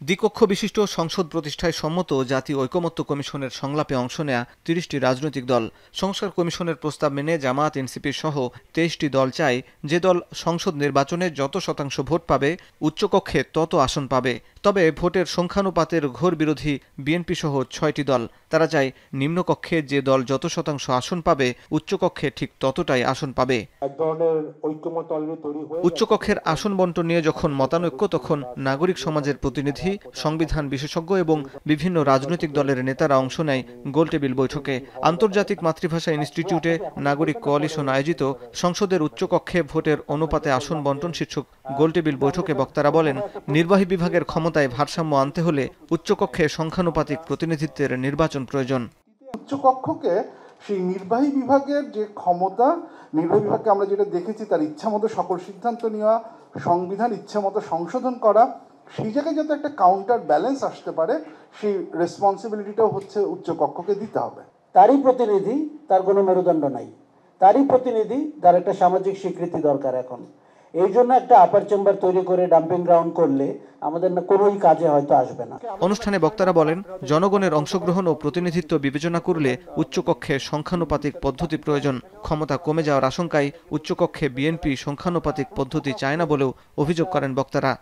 দ্বিকক্ষ বিশিষ্ট সংসদ প্রতিষ্ঠায় সম্মত জাতীয় ঐকমত্য কমিশনের সংলাপে অংশ নেয়া ৩০টি রাজনৈতিক দল। সংস্কার কমিশনের প্রস্তাব মেনে জামায়াত, এনসিপি সহ ২৩টি দল চায় যে দল সংসদ নির্বাচনে যত শতাংশ ভোট পাবে উচ্চকক্ষে তত আসন পাবে। তবে ভোটের সংখ্যানুপাতের ঘোর বিরোধী বিএনপি সহ ৬টি দল। তারা চায় নিম্নকক্ষে যে দল যত শতাংশ আসন পাবে উচ্চকক্ষে ঠিক ততটাই আসন পাবে। উচ্চকক্ষের আসন বণ্টন নিয়ে যখন মতানৈক্য, তখন নাগরিক সমাজের প্রতিনিধি, সংবিধান বিশেষজ্ঞ এবং বিভিন্ন রাজনৈতিক দলের নেতারা অংশ নেয় গোলটেবিল বৈঠকে। আন্তর্জাতিক মাতৃভাষা ইনস্টিটিউটে নাগরিক কোয়ালিশন আয়োজিত সংসদের উচ্চকক্ষে ভোটের অনুপাতে আসন বণ্টন শীর্ষক গোলটেবিল বৈঠকে বক্তারা বলেন, নির্বাহী বিভাগের ক্ষমতায় ভারসাম্য আনতে হলে উচ্চকক্ষে সংখ্যানুপাতিক প্রতিনিধিত্বের নির্বাচন প্রয়োজন। উচ্চকক্ষকে সেই নির্বাহী বিভাগের যে ক্ষমতা, নির্বাহী বিভাগকে আমরা যেটা দেখেছি তার ইচ্ছামতো সকল সিদ্ধান্ত নেওয়া, সংবিধান ইচ্ছামতো সংশোধন করা, সেই জায়গায় যাতে একটা কাউন্টার ব্যালেন্স আসতে পারে সেই রেসপন্সিবিলিটিটাও হচ্ছে উচ্চকক্ষকে দিতে হবে। তারই প্রতিনিধি, তার কোনো মেরুদণ্ড নাই। তারই প্রতিনিধি, তার একটা সামাজিক স্বীকৃতি দরকার। এখন এই জন্য একটা আপার চেম্বার তৈরি করে ডাম্পিং গ্রাউন্ড করলে আমাদের কোনোই কাজে হয়তো আসবে না। অনুষ্ঠানে বক্তারা বলেন, জনগণের অংশগ্রহণ ও প্রতিনিধিত্ব বিবেচনা করলে উচ্চকক্ষে সংখ্যানুপাতিক পদ্ধতি প্রয়োজন। ক্ষমতা কমে যাওয়ার আশঙ্কায় উচ্চকক্ষে বিএনপি সংখ্যানুপাতিক পদ্ধতি চায় না বলেও অভিযোগ করেন বক্তারা।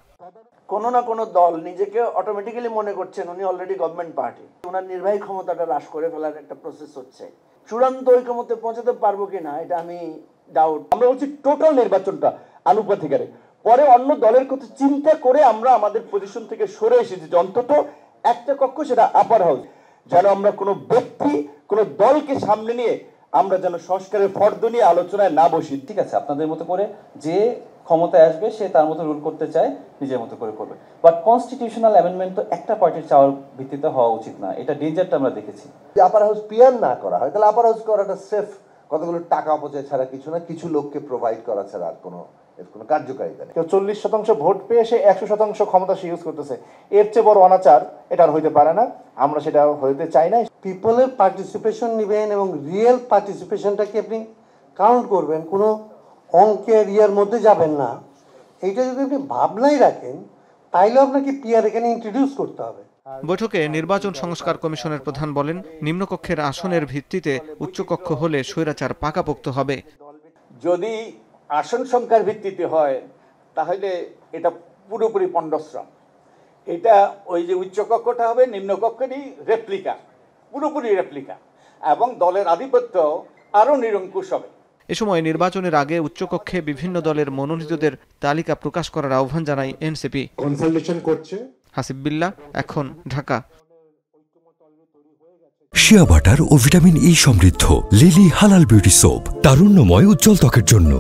কোনো না কোনো দল নিজেকে অটোমেটিক্যালি মনে করছেন উনি অলরেডি গভর্নমেন্ট পার্টি, ওনার নির্বাহী ক্ষমতাটা হ্রাস করে ফেলার একটা প্রসেস হচ্ছে। চূড়ান্ত ঐকমত্যে পৌঁছাতে পারবো কিনা এটা আমি ডাউট। আমরা বলছি টোটাল নির্বাচনটা আনুপাতিকারে, পরে অন্য দলের কথা চিন্তা করে আমরা আমাদের পজিশন থেকে সরে এসেছি যে অন্তত একটা কক্ষ, সেটা আপার হাউস, যেন আমরা কোনো ব্যক্তি, কোনো দলকে সামনে নিয়ে আমরা যেন সংস্কারের ফর্দ নিয়ে আলোচনায় না বসি। ঠিক আছে, আপনাদের মতো করে যে ক্ষমতায় আসবে সে তার মতো রুল করতে চায়, নিজের মতো করে করবে। বাট কনস্টিটিউশনাল অ্যামেন্ডমেন্ট তো একটা পার্টির চাওয়ার ভিত্তিতে হওয়া উচিত না। এটা ডেঞ্জারটা আমরা দেখেছি। আপার হাউস পিয়ার না করা হয় তাহলে আপার হাউস করাটা সেফ, কতগুলো টাকা অপচয় ছাড়া কিছু না, কিছু লোককে প্রোভাইড করা ছাড়া আর কোনো কার্যকারিতা নেই। 40% ভোট পেয়ে সে 100% ক্ষমতা সে ইউজ করতেছে, এর চেয়ে বড় অনাচার এটা আর হইতে পারে না। আমরা সেটা হইতে চাই না। পিপলের পার্টিসিপেশন নেবেন এবং রিয়েল পার্টিসিপেশনটাকে আপনি কাউন্ট করবেন, কোনো অঙ্কের ইয়ের মধ্যে যাবেন না। এইটা যদি আপনি ভাবনাই রাখেন তাইলে আপনাকে পিয়ার এখানে ইন্ট্রোডিউস করতে হবে। বৈঠকে নির্বাচন সংস্কার কমিশনের প্রধান বলেন, নিম্নকক্ষের আসনের ভিত্তিতে উচ্চকক্ষ হলে স্বৈরাচার পাকাপোক্ত হবে। যদি আসন সংখ্যার ভিত্তিতে হয় তাহলে এটা পুরোপুরি পণ্ডশ্রম। এটা ওই যে উচ্চকক্ষটা হবে নিম্নকক্ষেরই রেপ্লিকা, পুরোপুরি রেপ্লিকা, এবং দলের আধিপত্য আরও নিরঙ্কুশ হবে। এ সময় নির্বাচনের আগে উচ্চকক্ষে বিভিন্ন দলের মনোনীতদের তালিকা প্রকাশ করার আহ্বান জানায় এনসিপি। কনসালটেশন করছে। হাসিব বিল্লাহ, এখন, ঢাকা। শিয়া বাটার ও ভিটামিন ই সমৃদ্ধ লিলি হালাল বিউটি সোপ, তারুণ্যময় উজ্জ্বল ত্বকের জন্য।